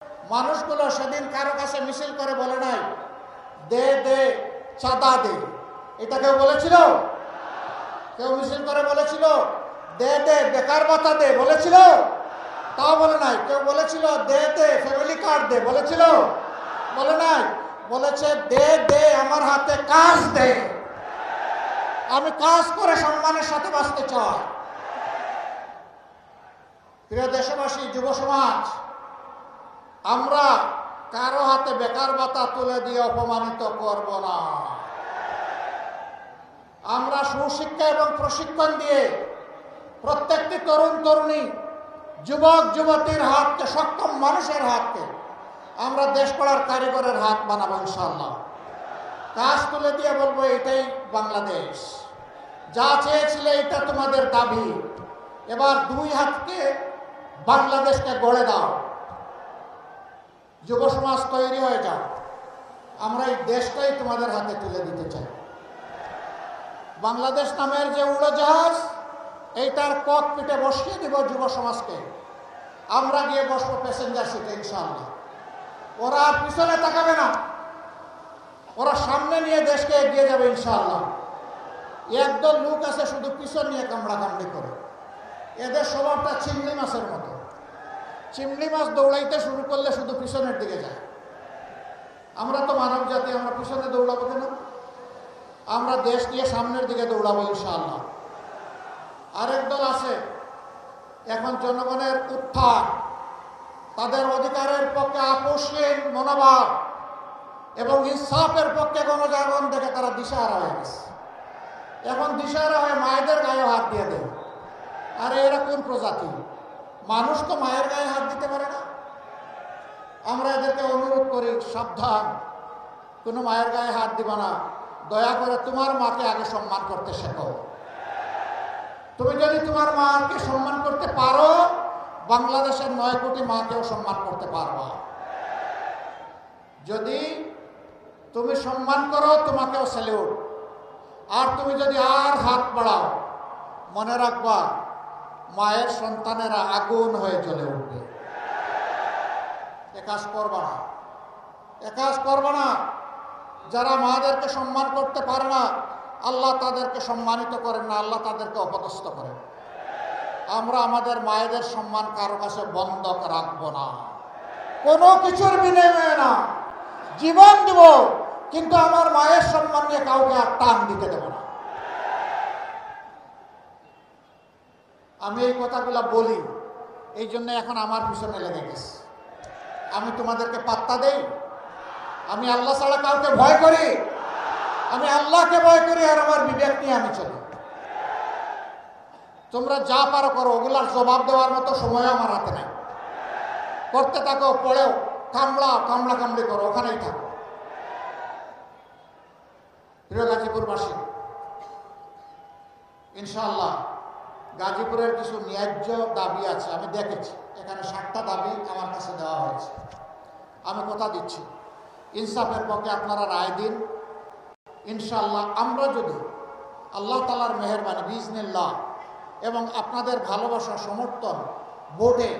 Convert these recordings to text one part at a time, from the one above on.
মানুষগুলো সেদিন কারো কাছে মিছিল করে বলে নাই দে দে চাঁদা দে, এটা কেউ বলেছিল? কেউ মিছিল করে বলেছিল দে দে বেকার ভাতা দে বলেছিল? তাও বলে নাই। কেউ বলেছিল দে দে ফ্যামিলি কার্ড দে বলেছিল? বলে নাই। বলেছে দে দে আমার হাতে কাজ দে, আমি কাজ করে সম্মানের সাথে বাঁচতে চাই। প্রিয় দেশবাসী, যুব সমাজ, আমরা কারো হাতে বেকার ভাতা তুলে দিয়ে অপমানিত করব না। আমরা সুশিক্ষা এবং প্রশিক্ষণ দিয়ে প্রত্যেকটি তরুণ তরুণী, যুবক যুবতীর হাতকে, সক্ষম মানুষের হাতকে আমরা দেশ গড়ার কারিগরের হাত বানাবো ইনশাআল্লাহ। কাজ তুলে দিয়ে বলবো এটাই বাংলাদেশ, যা চেয়েছিলে এটা তোমাদের দাবি, এবার দুই হাতকে বাংলাদেশকে গড়ে দাও। যুব সমাজ তৈরি হয়ে যাও, আমরা এই দেশটাই তোমাদের হাতে তুলে দিতে চাই। বাংলাদেশ নামের যে উড়োজাহাজ, এইটার ককপিটে বসিয়ে দিব যুব সমাজকে, আমরা গিয়ে বসবো প্যাসেঞ্জার সিটে ইনশাআল্লাহ। ওরা পিছনে তাকাবে না, ওরা সামনে নিয়ে দেশকে এগিয়ে যাবে ইনশাআল্লাহ। একদল লোক আছে শুধু পিছন নিয়ে কামড়াকামড়ি করে, এদের স্বভাবটা চিংড়ি মাছের মতো। চিংড়ি মাছ দৌড়াইতে শুরু করলে শুধু পিছনের দিকে যায়। আমরা তো মানব জাতি, আমরা পিছনে দৌড়াবো কেন? আমরা দেশ নিয়ে সামনের দিকে দৌড়াবো ইনশাআল্লাহ। আরেক দল আছে এখন জনগণের উত্থান, তাদের অধিকারের পক্ষে আপোষহীন মনোভাব এবং ইনসাফের পক্ষে গণজাগরণ দেখে তারা দিশাহারা হয়ে গেছে। এখন দিশাহারা হয়ে মায়েদের গায়ে হাত দিয়ে দেয়। আরে এরা কোন প্রজাতি? মানুষ তো মায়ের গায়ে হাত দিতে পারে না। আমরা এদেরকে অনুরোধ করি, সাবধান, কোনো মায়ের গায়ে হাত দিবা না। দয়া করে তোমার মাকে আগে সম্মান করতে শেখো। তুমি যদি তোমার মাকে সম্মান করতে পারো, বাংলাদেশের 9 কোটি মাকেও সম্মান করতে পারবা। যদি তুমি সম্মান করো, তোমাকেও স্যালিউট। আর তুমি যদি আর হাত বাড়াও, মনে রাখবা মায়ের সন্তানেরা আগুন হয়ে জ্বলে উঠবে। এ কাজ করবা না, এ কাজ করবা না। যারা মাদেরকে সম্মান করতে পারে না, আল্লাহ তাদেরকে সম্মানিত করেন না, আল্লাহ তাদেরকে অপদস্থ করেন। আমরা আমাদের মায়েদের সম্মান কারো কাছে বন্ধক রাখবো না, কোনো কিছুর বিনিময়ে না। জীবন দেব, কিন্তু আমার মায়ের সম্মান নিয়ে কাউকে আর টান দিতে দেব না। আমি এই কথাগুলো বলি এই জন্য এখন আমার পিছনে লেগে গেছে। আমি তোমাদেরকে পাত্তা দেই? আমি আল্লাহ ছাড়া কাউকে ভয় করি? আমি আল্লাহকে ভয় করি, আর আমার বিবেক নিয়ে আমি চলি। তোমরা যা পারো করো, ওগুলার জবাব দেওয়ার মতো সময় আমার হাতে নাই। করতে থাকো, পড়েও কামড়ি করো, ওখানেই থাকো। প্রিয় গাজীপুরবাসী, ইনশাআল্লাহ গাজীপুরের কিছু ন্যায্য দাবি আছে। আমি দেখেছি এখানে 7টা দাবি আমার কাছে দেওয়া হয়েছে। আমি কথা দিচ্ছি, ইনসাফের পক্ষে আপনারা রায় দিন। ইনশাআল্লাহ আমরা যদি আল্লাহ তাআলার মেহেরবানি বিইজনিল্লাহ এবং আপনাদের ভালোবাসা সমর্থন বোর্ডে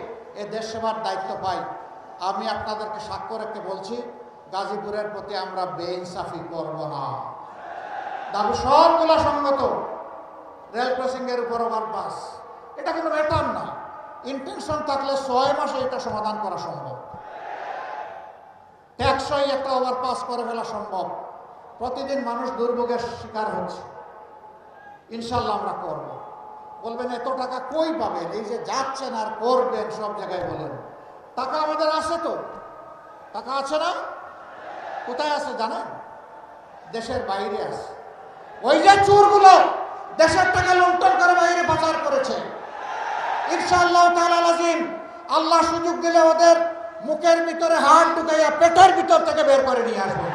এ দেশ সেবার দায়িত্ব পাই, আমি আপনাদেরকে সাক্ষ্য রেখে বলছি, গাজীপুরের প্রতি আমরা বেইনসাফি করব না। দাবি সবগুলো সঙ্গত। রেল ক্রসিংয়ের উপর ওভারপাস, এটা কোনো ম্যাটার না। ইন্টেনশন থাকলে 6 মাসে এটা সমাধান করা সম্ভব। টেকসই একটা ওভারপাস করে ফেলা সম্ভব। প্রতিদিন মানুষ দুর্ভোগের শিকার হচ্ছে। ইনশাল্লাহ আমরা করব। বলবেন এত টাকা কই পাবেন? এই যে যাচ্ছেন আর করবেন সব জায়গায় বলেন, টাকা আমাদের আছে তো? টাকা আছে না? কোথায় আছে জানেন? দেশের বাইরে আছে। ওই যে চোরগুলো দেশের টাকা লুণ্ঠন করে বাইরে পাচার করেছে। ইনশাআল্লাহ তাআলা আযীম, আল্লাহ সুযোগ দিলে ওদের মুখের ভিতরে হাত ঢুকাইয়া পেটের ভিতর থেকে বের করে নিয়ে আসবে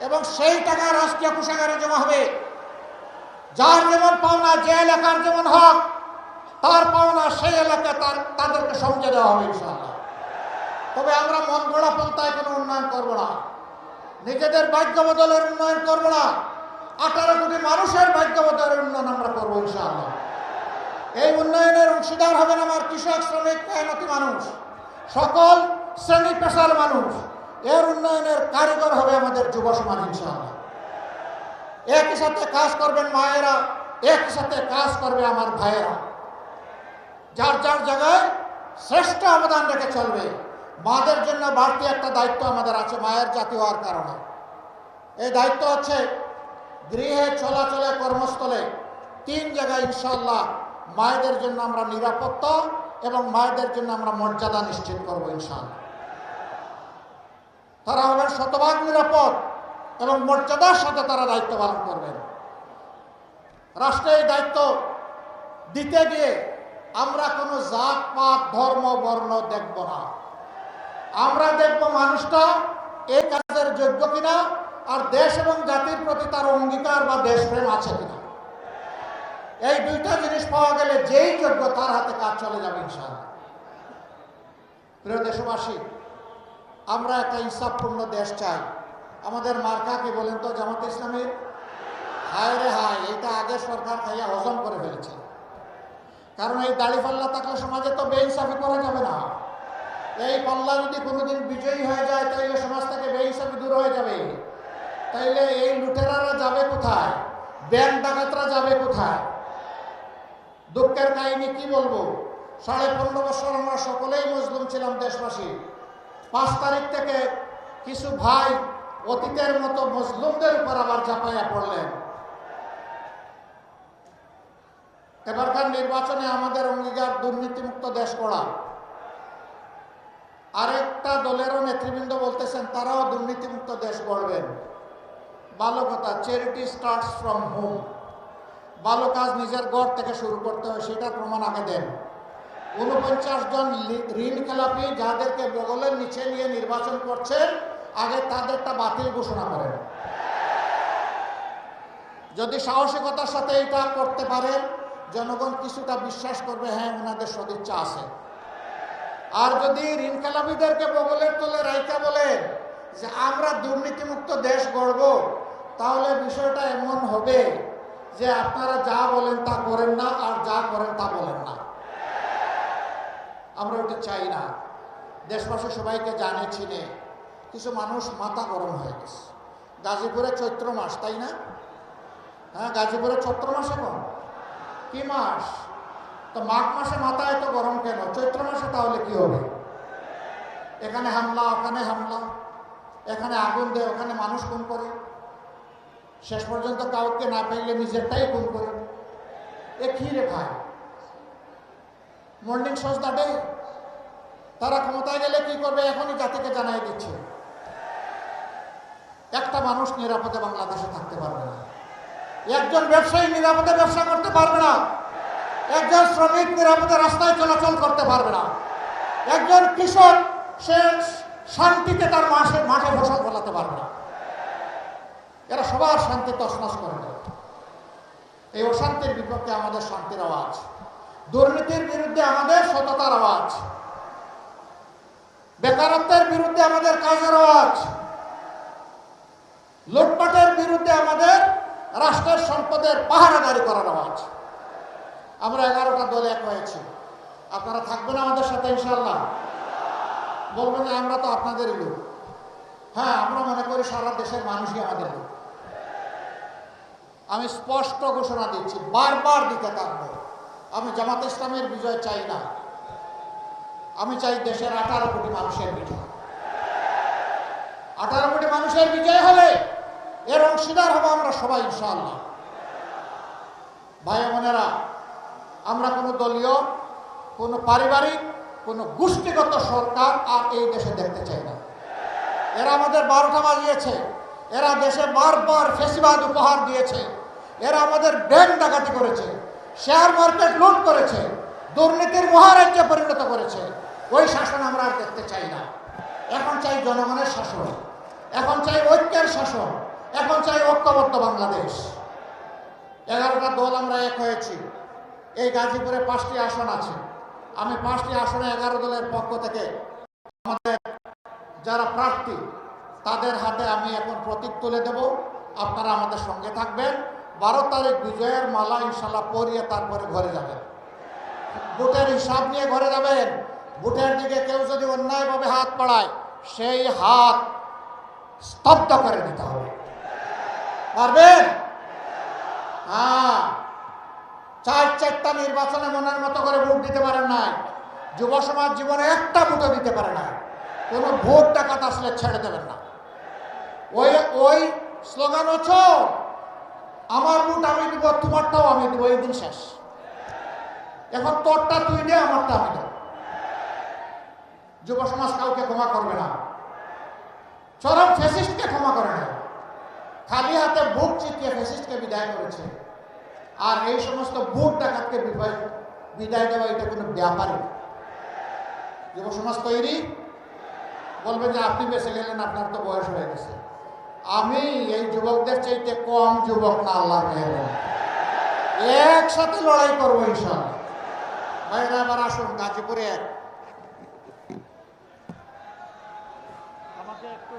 এবং সেই টাকা রাষ্ট্রীয় কোষাগারে জমা হবে। যার যেমন পাওনা, যে এলাকার যেমন হক, তার পাওনা সেই এলাকা তাদেরকে সমঝে দেওয়া হবে ইনশাআল্লাহ। তবে আমরা মন গড়া পন্থায় কোনো উন্নয়ন করবো না, নিজেদের ভাগ্য বদলের উন্নয়ন করবো না। 18 কোটি মানুষের ভাগ্য বদলের উন্নয়ন আমরা করবো ইনশাআল্লাহ। এই উন্নয়নের অংশীদার হবেন আমার কৃষক, শ্রমিক, মেহনতি মানুষ, সকল শ্রেণী পেশার মানুষ। এর উন্নয়নের কারিগর হবে আমাদের যুব সমাজ ইনশাআল্লাহ। একই সাথে কাজ করবেন মায়েরা, একই সাথে কাজ করবে আমার ভাইয়েরা। যার যার জায়গায় শ্রেষ্ঠ অবদান রেখে চলবে। মাদের জন্য বাড়তি একটা দায়িত্ব আমাদের আছে মায়ের জাতি হওয়ার কারণে। এই দায়িত্ব হচ্ছে গৃহে, চলাচলে, কর্মস্থলে 3 জায়গায় ইনশাআল্লাহ মায়েদের জন্য আমরা নিরাপত্তা এবং মায়েদের জন্য আমরা মর্যাদা নিশ্চিত করব ইনশাআল্লাহ। তারা হবেন শতভাগ নিরাপদ এবং মর্যাদার সাথে তারা দায়িত্ব পালন করবেন। রাষ্ট্রে এই দায়িত্ব দিতে গিয়ে আমরা কোনো জাত, পাত, ধর্ম, বর্ণ দেখব না। আমরা দেখব মানুষটা এই কাজের যোগ্য কিনা, আর দেশ এবং জাতির প্রতি তার অঙ্গীকার বা দেশপ্রেম আছে কিনা। এই 2টা জিনিস পাওয়া গেলে যেই যোগ্য তার হাতে কাজ চলে যাবে ইনশাআল্লাহ। প্রিয় দেশবাসী, আমরা একটা ইনসাফপূর্ণ দেশ চাই। আমাদের মার্কা কি বলেন তো? জামাতে ইসলামের। হায় রে হায়, এটা আগে সরকার খাইয়া হজম করে ফেলেছে। কারণ এই দাড়ি পাল্লা থাকলে সমাজে তো বেইনসাফি করা যাবে না। এই পাল্লা যদি কোনোদিন বিজয়ী হয়ে যায় তাইলে সমাজ থেকে বেইনসাফি দূর হয়ে যাবে। তাইলে এই লুটেরারা যাবে কোথায়? ব্যাংক ডাকাতরা যাবে কোথায়? দুঃখের কাহিনী কি বলবো, 15.5 বছর আমরা সকলেই মজলুম ছিলাম দেশবাসী। 5 তারিখ থেকে কিছু ভাই অতীতের মতো মজলুমদের উপর আবার ঝাঁপাইয়া পড়লেন। এবারকার নির্বাচনে আমাদের অঙ্গীকার দুর্নীতিমুক্ত দেশ গড়া। আরেকটা দলেরও নেতৃবৃন্দ বলতেছেন তারাও দুর্নীতিমুক্ত দেশ গড়বেন। ভালো কথা, চ্যারিটি স্টার্টস ফ্রম হোম। ভালো কাজ নিজের ঘর থেকে শুরু করতে হয়, সেটা প্রমাণ আগে দেন। 49 জন ঋণ খেলাপি যাদেরকে বগলের নিচে নিয়ে নির্বাচন করছেন, আগে তাদেরটা বাতিল ঘোষণা করেন। যদি সাহসিকতার সাথে এটা করতে পারেন, জনগণ কিছুটা বিশ্বাস করবে হ্যাঁ ওনাদের সদিচ্ছা আছে। আর যদি ঋণ খেলাপিদেরকে বগলের তলে রাইকা বলেন যে আমরা দুর্নীতিমুক্ত দেশ গড়ব, তাহলে বিষয়টা এমন হবে যে আপনারা যা বলেন তা করেন না, আর যা করেন তা বলেন না। আমরা ওটা চাই না। দেশবাসী সবাইকে জানে চিনে, কিছু মানুষ মাথা গরম হয়ে গেছে। গাজীপুরে চৈত্র মাস, তাই না? হ্যাঁ, গাজীপুরে চৈত্র মাস। এখন কি মাস? তো মাঘ মাসে মাথা এত গরম কেন? চৈত্র মাসে তাহলে কি হবে? এখানে হামলা, ওখানে হামলা, এখানে আগুন দেয়, ওখানে মানুষ খুন করে, শেষ পর্যন্ত কাউকে না পাইলে নিজেরটাই খুন করে। এ কি রে ভাই? Morning shows the day. তারা ক্ষমতায় গেলে কি করবে এখনই জাতিকে জানাই দিচ্ছে। একটা মানুষ নিরাপদে বাংলাদেশে থাকতে পারবে না। একজন ব্যবসায়ী নিরাপদে ব্যবসা করতে পারবে না। একজন শ্রমিক নিরাপদে রাস্তায় চলাচল করতে পারবে না। একজন কৃষক সে শান্তিতে তার মাঠে ফসল ফলাতে পারবে না। এরা সবার শান্তি তছনছ করে দেয়। এই অশান্তির বিপক্ষে আমাদের শান্তির আওয়াজ, দুর্নীতির বিরুদ্ধে আমাদের সততার আওয়াজ, বেকারত্বের বিরুদ্ধে আমাদের কাজের আওয়াজ, লুটপাটের বিরুদ্ধে আমাদের রাষ্ট্রের সম্পদের পাহারাদারি করার আওয়াজ। আমরা 11টা দলে এক হয়েছি। আপনারা থাকবেন আমাদের সাথে ইনশাআল্লাহ? বলবেন যে আমরা তো আপনাদেরই লোক। হ্যাঁ, আমরা মনে করি সারা দেশের মানুষই আমাদের লোক। আমি স্পষ্ট ঘোষণা দিচ্ছি, বারবার দিতে থাকবো, আমি জামাত ইসলামের বিজয় চাই না। আমি চাই দেশের 18 কোটি মানুষের বিজয়। 18 কোটি মানুষের বিজয় হলে এর অংশীদার হবো আমরা সবাই ইনশাআল্লাহ। ভাই বোনেরা, আমরা কোনো দলীয়, কোনো পারিবারিক, কোনো গোষ্ঠীগত সরকার আর এই দেশে দেখতে চাই না। এরা আমাদের 12টা বাজিয়েছে। এরা দেশে বারবার ফ্যাসিবাদ উপহার দিয়েছে। এরা আমাদের ব্যাংক ডাকাতি করেছে, শেয়ার মার্কেট লুট করেছে, দুর্নীতির মহারাজ্যে পরিণত করেছে। ওই শাসন আমরা আর দেখতে চাই না। এখন চাই জনগণের শাসন, এখন চাই ঐক্যের শাসন, এখন চাই ঐক্যবদ্ধ বাংলাদেশ। 11টা দল আমরা এক হয়েছি। এই গাজীপুরে 5টি আসন আছে। আমি 5টি আসনে 11 দলের পক্ষ থেকে আমাদের যারা প্রার্থী তাদের হাতে আমি এখন প্রতীক তুলে দেব। আপনারা আমাদের সঙ্গে থাকবেন। 12 তারিখ বিজয়ের মালা ইনশাল্লাহ পরিয়ে তারপরে ঘরে যাবেন। ভোটের হিসাব নিয়ে ঘরে যাবেন। ভোটের দিকে কেউ যদি অন্যায়ভাবে হাত বাড়ায় সেই হাত স্তব্ধ করে দিতে হবে। পারবেন? হ্যাঁ, চারটা নির্বাচনে মনের মতো করে ভোট দিতে পারেন নাই। যুব সমাজ জীবনে একটা ভোটও দিতে পারে না। কোনো ভোট ডাকাত আসলে ছেড়ে দেবেন না। ওই স্লোগান হচ্ছে আমার ভোট আমি দিব, তোমারটাও আমি দিব, এই দিন শেষ। এখন তোরটা তুই দে, আমারটা আমি দেব। যুব সমাজ কাউকে ক্ষমা করবে না। চরম ফ্যাসিস্টকে ক্ষমা করে না। খালি হাতে বুক চিতিয়ে ফ্যাসিস্টকে বিদায় করেছে। আর এই সমস্ত বুক ডাকাতকে বিদায় দেওয়া এটা কোনো ব্যাপারই। যুব সমাজ তৈরি? বলবেন যে আপনি বেঁচে গেলেন, আপনার তো বয়স হয়ে গেছে। আমি এই যুবকদের চাইতে কম যুবক না, আল্লাহ মেহেরবানি। একসাথে লড়াই করবো ইনশাআল্লাহ। ভাইরা আবার আসুন গাজীপুরে আমাকে একটু